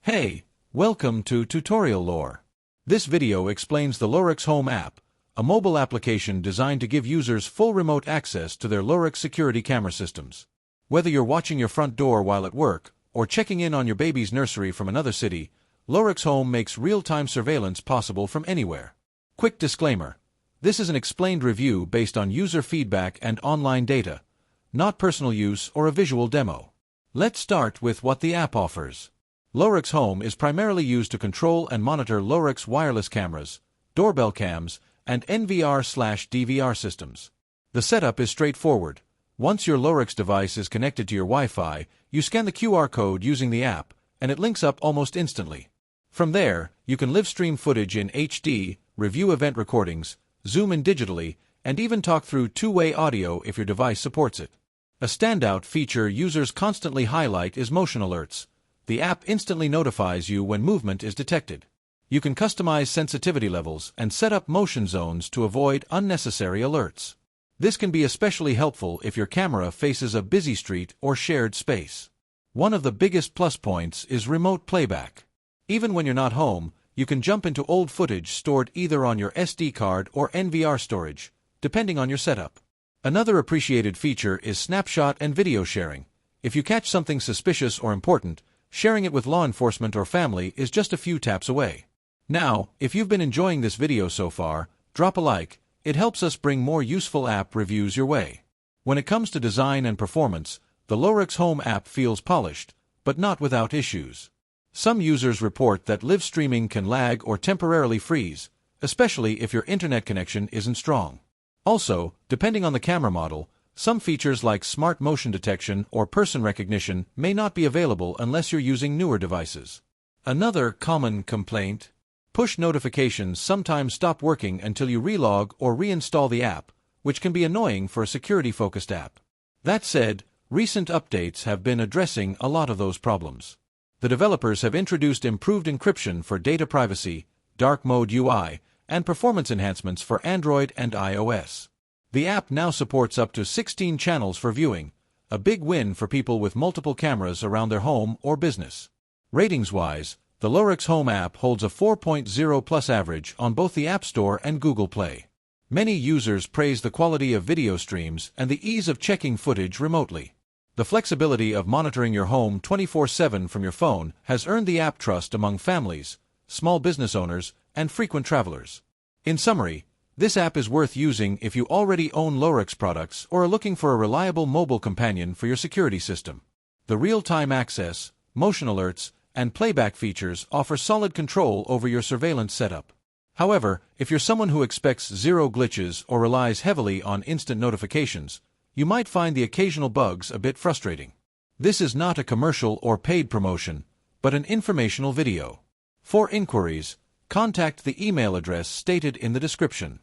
Hey, welcome to Tutorial Lore. This video explains the Lorex Home app, a mobile application designed to give users full remote access to their Lorex security camera systems. Whether you're watching your front door while at work, or checking in on your baby's nursery from another city, Lorex Home makes real-time surveillance possible from anywhere. Quick disclaimer: this is an explained review based on user feedback and online data, not personal use or a visual demo. Let's start with what the app offers. Lorex Home is primarily used to control and monitor Lorex wireless cameras, doorbell cams, and NVR/DVR systems. The setup is straightforward. Once your Lorex device is connected to your Wi-Fi, you scan the QR code using the app, and it links up almost instantly. From there, you can live stream footage in HD, review event recordings, zoom in digitally, and even talk through two-way audio if your device supports it. A standout feature users constantly highlight is motion alerts. The app instantly notifies you when movement is detected. You can customize sensitivity levels and set up motion zones to avoid unnecessary alerts. This can be especially helpful if your camera faces a busy street or shared space. One of the biggest plus points is remote playback. Even when you're not home, you can jump into old footage stored either on your SD card or NVR storage, depending on your setup. Another appreciated feature is snapshot and video sharing. If you catch something suspicious or important, sharing it with law enforcement or family is just a few taps away. Now, if you've been enjoying this video so far, drop a like. It helps us bring more useful app reviews your way. When it comes to design and performance, the Lorex Home app feels polished, but not without issues. Some users report that live streaming can lag or temporarily freeze, especially if your internet connection isn't strong. Also, depending on the camera model, some features like smart motion detection or person recognition may not be available unless you're using newer devices. Another common complaint: push notifications sometimes stop working until you relog or reinstall the app, which can be annoying for a security-focused app. That said, recent updates have been addressing a lot of those problems. The developers have introduced improved encryption for data privacy, dark mode UI, and performance enhancements for Android and iOS. The app now supports up to 16 channels for viewing, a big win for people with multiple cameras around their home or business. Ratings-wise, the Lorex Home app holds a 4.0 plus average on both the App Store and Google Play. Many users praise the quality of video streams and the ease of checking footage remotely. The flexibility of monitoring your home 24/7 from your phone has earned the app trust among families, small business owners, and frequent travelers. In summary, this app is worth using if you already own Lorex products or are looking for a reliable mobile companion for your security system. The real-time access, motion alerts, and playback features offer solid control over your surveillance setup. However, if you're someone who expects zero glitches or relies heavily on instant notifications, you might find the occasional bugs a bit frustrating. This is not a commercial or paid promotion, but an informational video. For inquiries, contact the email address stated in the description.